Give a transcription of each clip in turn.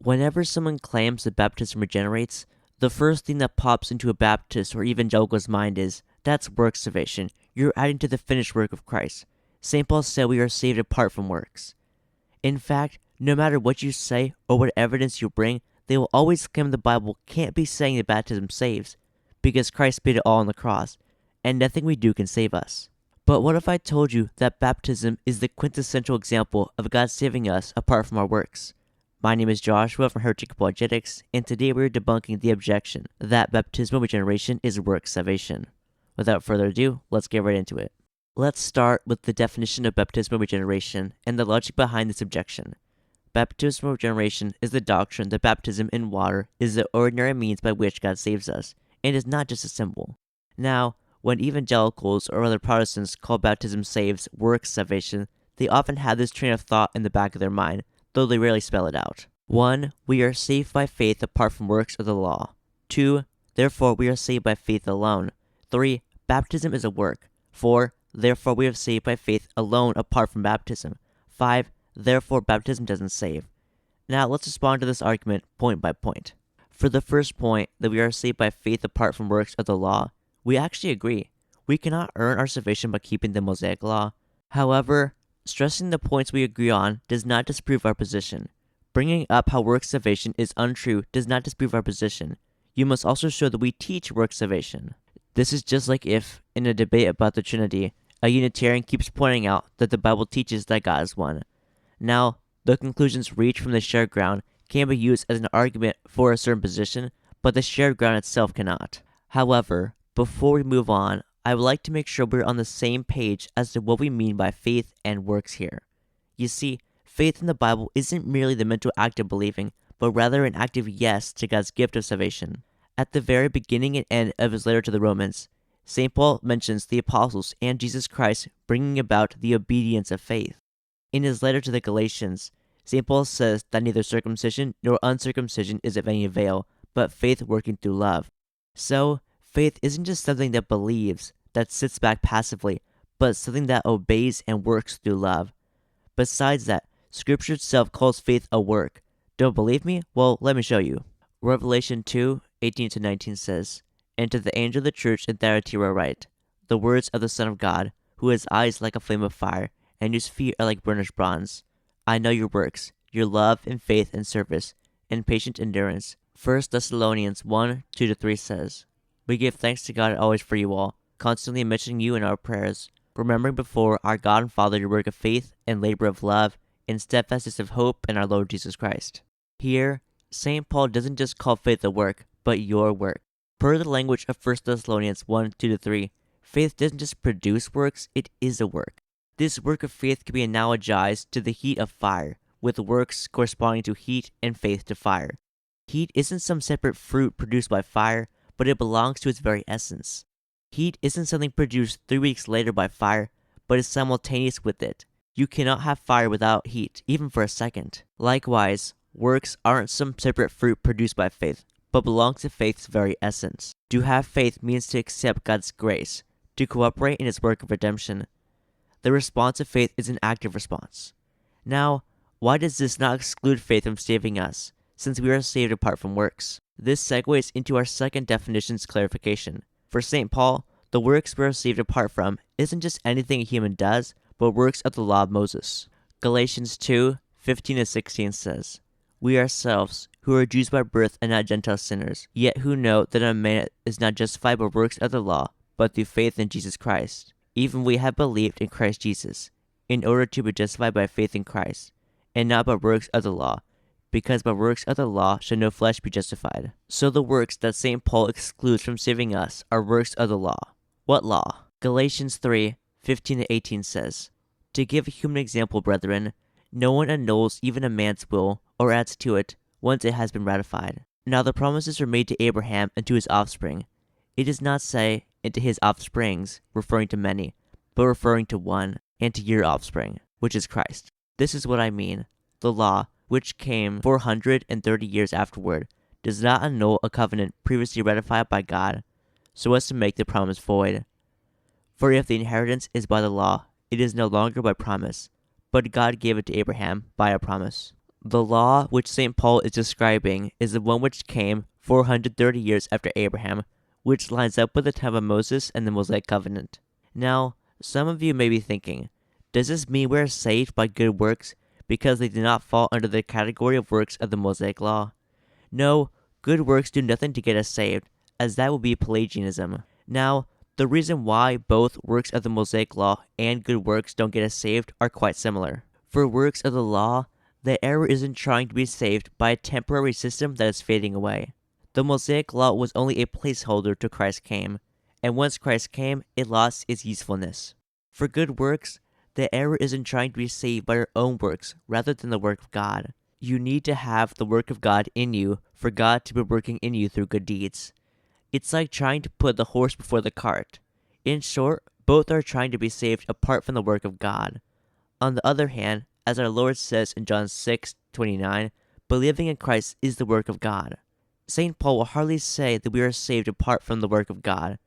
Whenever someone claims that baptism regenerates, the first thing that pops into a Baptist or evangelical's mind is, that's works salvation. You're adding to the finished work of Christ. St. Paul said we are saved apart from works. In fact, no matter what you say or what evidence you bring, they will always claim the Bible can't be saying that baptism saves, because Christ paid it all on the cross, and nothing we do can save us. But what if I told you that baptism is the quintessential example of God saving us apart from our works? My name is Joshua from Heretic Apologetics, and today we're debunking the objection that baptismal regeneration is works salvation. Without further ado, let's get right into it. Let's start with the definition of baptismal regeneration and the logic behind this objection. Baptismal regeneration is the doctrine that baptism in water is the ordinary means by which God saves us, and is not just a symbol. Now, when evangelicals or other Protestants call baptism saves works salvation, they often have this train of thought in the back of their mind, though they rarely spell it out. 1. We are saved by faith apart from works of the law. 2. Therefore we are saved by faith alone. 3. Baptism is a work. 4. Therefore we are saved by faith alone apart from baptism. 5. Therefore baptism doesn't save. Now let's respond to this argument point by point. For the first point, that we are saved by faith apart from works of the law, we actually agree. We cannot earn our salvation by keeping the Mosaic law. However, stressing the points we agree on does not disprove our position. Bringing up how works salvation is untrue does not disprove our position. You must also show that we teach works salvation. This is just like if, in a debate about the Trinity, a Unitarian keeps pointing out that the Bible teaches that God is one. Now, the conclusions reached from the shared ground can be used as an argument for a certain position, but the shared ground itself cannot. However, before we move on, I would like to make sure we're on the same page as to what we mean by faith and works here. You see, faith in the Bible isn't merely the mental act of believing, but rather an active yes to God's gift of salvation. At the very beginning and end of his letter to the Romans, St. Paul mentions the apostles and Jesus Christ bringing about the obedience of faith. In his letter to the Galatians, St. Paul says that neither circumcision nor uncircumcision is of any avail, but faith working through love. So, faith isn't just something that believes, that sits back passively, but something that obeys and works through love. Besides that, Scripture itself calls faith a work. Don't believe me? Well, let me show you. Revelation 2:18-19 says, "And to the angel of the church in Thyatira write, the words of the Son of God, who has eyes like a flame of fire, and whose feet are like burnished bronze. I know your works, your love and faith and service, and patient endurance." 1 Thessalonians 1:2-3 says, "We give thanks to God always for you all, constantly mentioning you in our prayers, remembering before our God and Father your work of faith and labor of love and steadfastness of hope in our Lord Jesus Christ." Here, St. Paul doesn't just call faith a work, but your work. Per the language of 1 Thessalonians 1:2-3, faith doesn't just produce works, it is a work. This work of faith can be analogized to the heat of fire, with works corresponding to heat and faith to fire. Heat isn't some separate fruit produced by fire, but it belongs to its very essence. Heat isn't something produced 3 weeks later by fire, but is simultaneous with it. You cannot have fire without heat, even for a second. Likewise, works aren't some separate fruit produced by faith, but belong to faith's very essence. To have faith means to accept God's grace, to cooperate in his work of redemption. The response of faith is an active response. Now, why does this not exclude faith from saving us, since we are saved apart from works? This segues into our second definition's clarification. For St. Paul, the works we are saved apart from isn't just anything a human does, but works of the law of Moses. Galatians 2:15-16 says, "We ourselves, who are Jews by birth and not Gentile sinners, yet who know that a man is not justified by works of the law, but through faith in Jesus Christ. Even we have believed in Christ Jesus, in order to be justified by faith in Christ, and not by works of the law, because by works of the law shall no flesh be justified." So the works that St. Paul excludes from saving us are works of the law. What law? Galatians 3:15-18 says, "To give a human example, brethren, no one annuls even a man's will, or adds to it, once it has been ratified. Now the promises were made to Abraham and to his offspring. It does not say, and to his offsprings, referring to many, but referring to one, and to your offspring, which is Christ. This is what I mean. The law, which came 430 years afterward, does not annul a covenant previously ratified by God, so as to make the promise void. For if the inheritance is by the law, it is no longer by promise, but God gave it to Abraham by a promise." The law which St. Paul is describing is the one which came 430 years after Abraham, which lines up with the time of Moses and the Mosaic covenant. Now, some of you may be thinking, does this mean we are saved by good works because they do not fall under the category of works of the Mosaic law? No, good works do nothing to get us saved, as that would be Pelagianism. Now, the reason why both works of the Mosaic law and good works don't get us saved are quite similar. For works of the law, the error isn't trying to be saved by a temporary system that is fading away. The Mosaic law was only a placeholder till Christ came, and once Christ came, it lost its usefulness. For good works, the error isn't trying to be saved by your own works rather than the work of God. You need to have the work of God in you for God to be working in you through good deeds. It's like trying to put the horse before the cart. In short, both are trying to be saved apart from the work of God. On the other hand, as our Lord says in John 6:29, believing in Christ is the work of God. St. Paul will hardly say that we are saved apart from the work of God.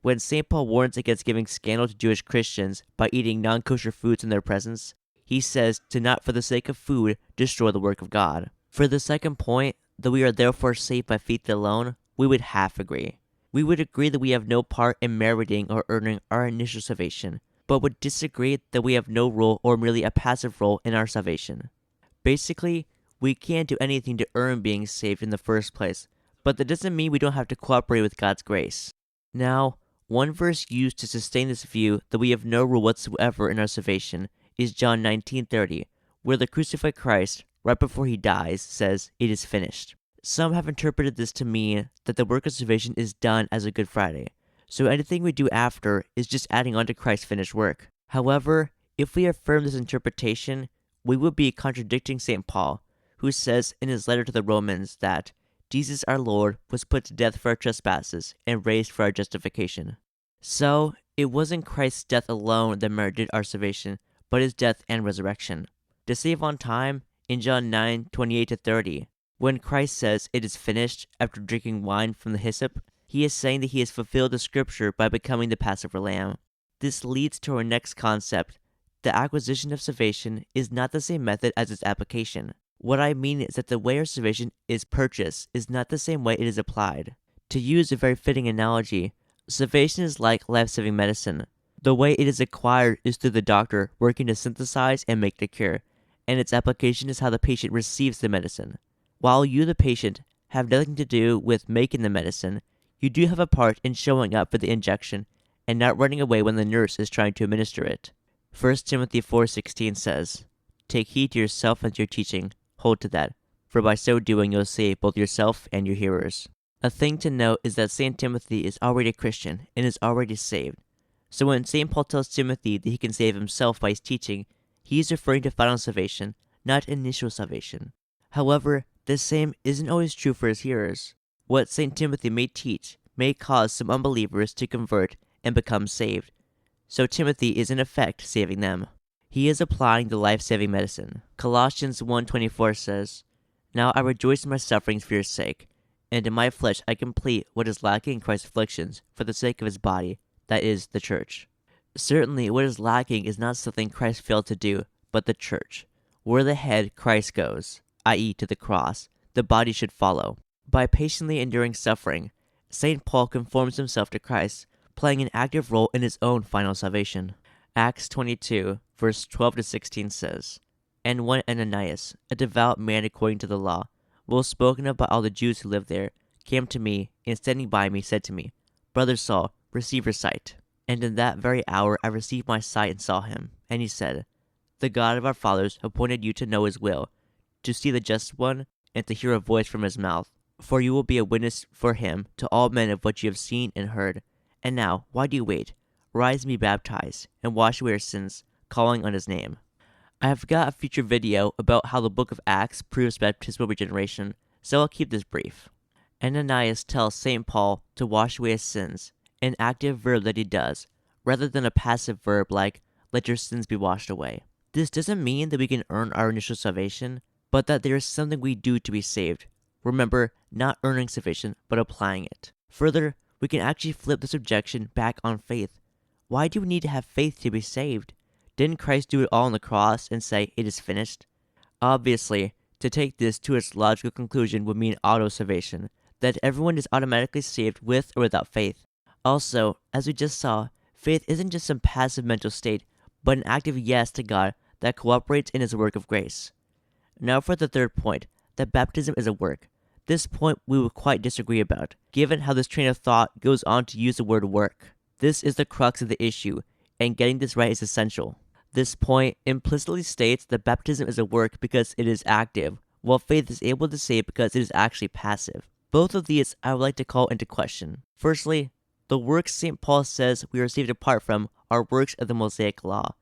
When St. Paul warns against giving scandal to Jewish Christians by eating non-kosher foods in their presence, he says to not for the sake of food destroy the work of God. For the second point, that we are therefore saved by faith alone, we would half agree. We would agree that we have no part in meriting or earning our initial salvation, but would disagree that we have no role or merely a passive role in our salvation. Basically, we can't do anything to earn being saved in the first place, but that doesn't mean we don't have to cooperate with God's grace. Now, one verse used to sustain this view that we have no role whatsoever in our salvation is John 19:30, where the crucified Christ, right before he dies, says, "It is finished." Some have interpreted this to mean that the work of salvation is done as a Good Friday, so anything we do after is just adding on to Christ's finished work. However, if we affirm this interpretation, we would be contradicting St. Paul, who says in his letter to the Romans that Jesus our Lord was put to death for our trespasses and raised for our justification. So, it wasn't Christ's death alone that merited our salvation, but his death and resurrection. To save on time, in John 9:28-30, when Christ says it is finished after drinking wine from the hyssop, he is saying that he has fulfilled the scripture by becoming the Passover lamb. This leads to our next concept. The acquisition of salvation is not the same method as its application. What I mean is that the way our salvation is purchased is not the same way it is applied. To use a very fitting analogy, salvation is like life-saving medicine. The way it is acquired is through the doctor working to synthesize and make the cure, and its application is how the patient receives the medicine. While you, the patient, have nothing to do with making the medicine, you do have a part in showing up for the injection and not running away when the nurse is trying to administer it. 1 Timothy 4:16 says, "Take heed to yourself and to your teaching, hold to that, for by so doing you'll save both yourself and your hearers." A thing to note is that St. Timothy is already a Christian and is already saved. So when St. Paul tells Timothy that he can save himself by his teaching, he is referring to final salvation, not initial salvation. However, the same isn't always true for his hearers. What St. Timothy may teach may cause some unbelievers to convert and become saved, so Timothy is in effect saving them. He is applying the life-saving medicine. Colossians 1:24 says, "Now I rejoice in my sufferings for your sake, and in my flesh I complete what is lacking in Christ's afflictions for the sake of his body, that is, the church." Certainly, what is lacking is not something Christ failed to do, but the church. Where the head, Christ, goes, i.e. to the cross, the body should follow. By patiently enduring suffering, St. Paul conforms himself to Christ, playing an active role in his own final salvation. Acts 22, verse 12-16 says, "And one Ananias, a devout man according to the law, well spoken of by all the Jews who lived there, came to me, and standing by me said to me, 'Brother Saul, receive your sight.' And in that very hour I received my sight and saw him. And he said, 'The God of our fathers appointed you to know his will, to see the just one, and to hear a voice from his mouth. For you will be a witness for him to all men of what you have seen and heard. And now, why do you wait? Rise and be baptized, and wash away your sins, calling on his name.'" I have got a future video about how the book of Acts proves baptismal regeneration, so I'll keep this brief. Ananias tells St. Paul to wash away his sins, an active verb that he does, rather than a passive verb like, "let your sins be washed away." This doesn't mean that we can earn our initial salvation, but that there is something we do to be saved. Remember, not earning salvation, but applying it. Further, we can actually flip this objection back on faith. Why do we need to have faith to be saved? Didn't Christ do it all on the cross and say, "It is finished"? Obviously, To take this to its logical conclusion would mean auto-salvation, that everyone is automatically saved with or without faith. Also, as we just saw, faith isn't just some passive mental state, but an active yes to God that cooperates in his work of grace. Now for the third point, that baptism is a work. This point we would quite disagree about, given how this train of thought goes on to use the word work. This is the crux of the issue, and getting this right is essential. This point implicitly states that baptism is a work because it is active, while faith is able to save because it is actually passive. Both of these I would like to call into question. Firstly, the works St. Paul says we are saved apart from are works of the Mosaic law,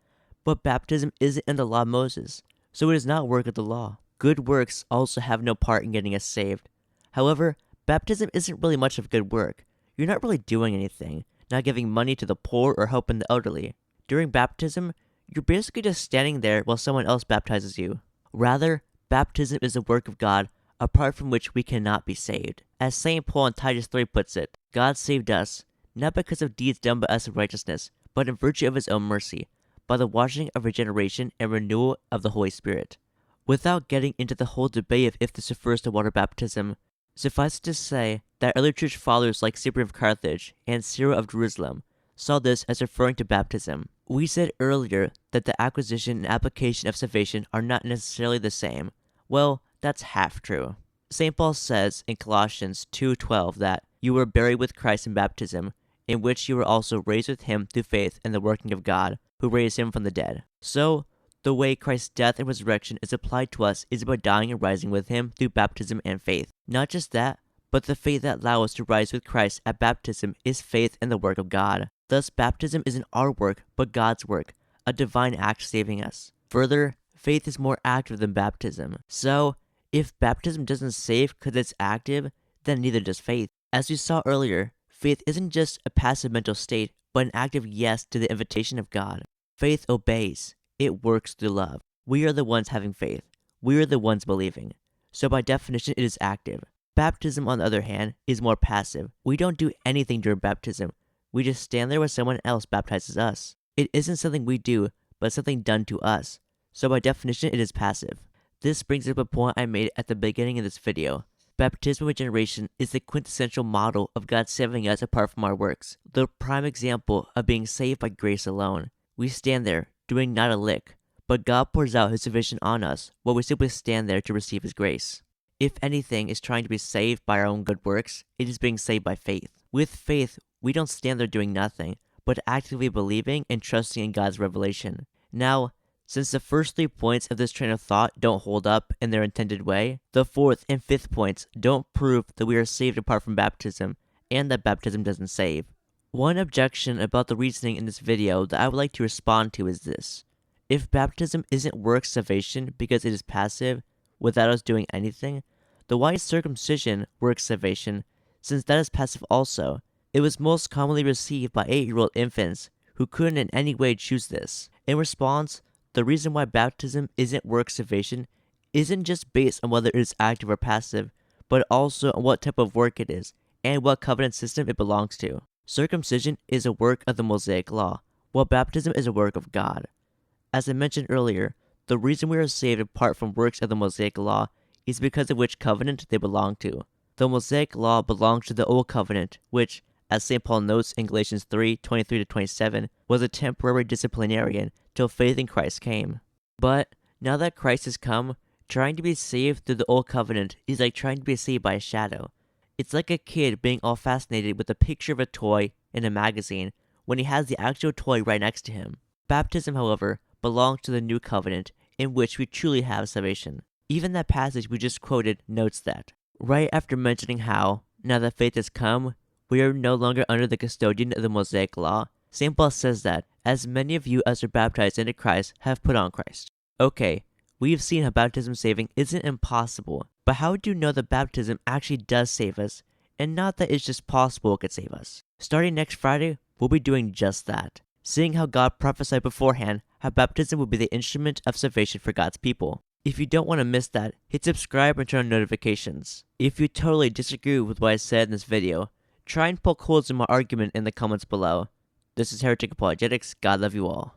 but baptism isn't in the law of Moses, so it is not work of the law. Good works also have no part in getting us saved. However, baptism isn't really much of good work. You're not really doing anything, not giving money to the poor or helping the elderly. During baptism, you're basically just standing there while someone else baptizes you. Rather, baptism is a work of God, apart from which we cannot be saved. As St. Paul in Titus 3 puts it, God saved us, not because of deeds done by us of righteousness, but in virtue of his own mercy, by the washing of regeneration and renewal of the Holy Spirit. Without getting into the whole debate of if this refers to water baptism, suffice it to say that early church fathers like Cyprian of Carthage and Cyril of Jerusalem saw this as referring to baptism. We said earlier that the acquisition and application of salvation are not necessarily the same. Well, that's half true. St. Paul says in Colossians 2:12 that you were buried with Christ in baptism, in which you were also raised with him through faith in the working of God, who raised him from the dead. So, the way Christ's death and resurrection is applied to us is by dying and rising with him through baptism and faith. Not just that, but the faith that allows us to rise with Christ at baptism is faith in the work of God. Thus, baptism isn't our work, but God's work, a divine act saving us. Further, faith is more active than baptism. So, if baptism doesn't save because it's active, then neither does faith. As we saw earlier, faith isn't just a passive mental state, but an active yes to the invitation of God. Faith obeys. It works through love. We are the ones having faith. We are the ones believing. So by definition, it is active. Baptism, on the other hand, is more passive. We don't do anything during baptism. We just stand there when someone else baptizes us. It isn't something we do, but something done to us. So by definition, it is passive. This brings up a point I made at the beginning of this video. Baptismal regeneration is the quintessential model of God saving us apart from our works. The prime example of being saved by grace alone. We stand there, doing not a lick, but God pours out his salvation on us while we simply stand there to receive his grace. If anything is trying to be saved by our own good works, it is being saved by faith. With faith, we don't stand there doing nothing, but actively believing and trusting in God's revelation. Now, since the first 3 points of this train of thought don't hold up in their intended way, the fourth and fifth points don't prove that we are saved apart from baptism, and that baptism doesn't save. One objection about the reasoning in this video that I would like to respond to is this. If baptism isn't work salvation because it is passive, without us doing anything, then why is circumcision work salvation, since that is passive also? It was most commonly received by 8-year-old infants who couldn't in any way choose this. In response, the reason why baptism isn't work salvation isn't just based on whether it is active or passive, but also on what type of work it is, and what covenant system it belongs to. Circumcision is a work of the Mosaic law, while baptism is a work of God. As I mentioned earlier, the reason we are saved apart from works of the Mosaic law is because of which covenant they belong to. The Mosaic law belongs to the Old Covenant, which, as St. Paul notes in Galatians 3:23-27, was a temporary disciplinarian till faith in Christ came. But now that Christ has come, trying to be saved through the Old Covenant is like trying to be saved by a shadow. It's like a kid being all fascinated with a picture of a toy in a magazine when he has the actual toy right next to him. Baptism, however, belongs to the New Covenant, in which we truly have salvation. Even that passage we just quoted notes that. Right after mentioning how, now that faith has come, we are no longer under the custodian of the Mosaic law, St. Paul says that, as many of you as are baptized into Christ have put on Christ. Okay, we've seen how baptism saving isn't impossible, but how do you know that baptism actually does save us, and not that it's just possible it could save us? Starting next Friday, we'll be doing just that, seeing how God prophesied beforehand how baptism would be the instrument of salvation for God's people. If you don't want to miss that, hit subscribe and turn on notifications. If you totally disagree with what I said in this video, try and poke holes in my argument in the comments below. This is Heretic Apologetics. God love you all.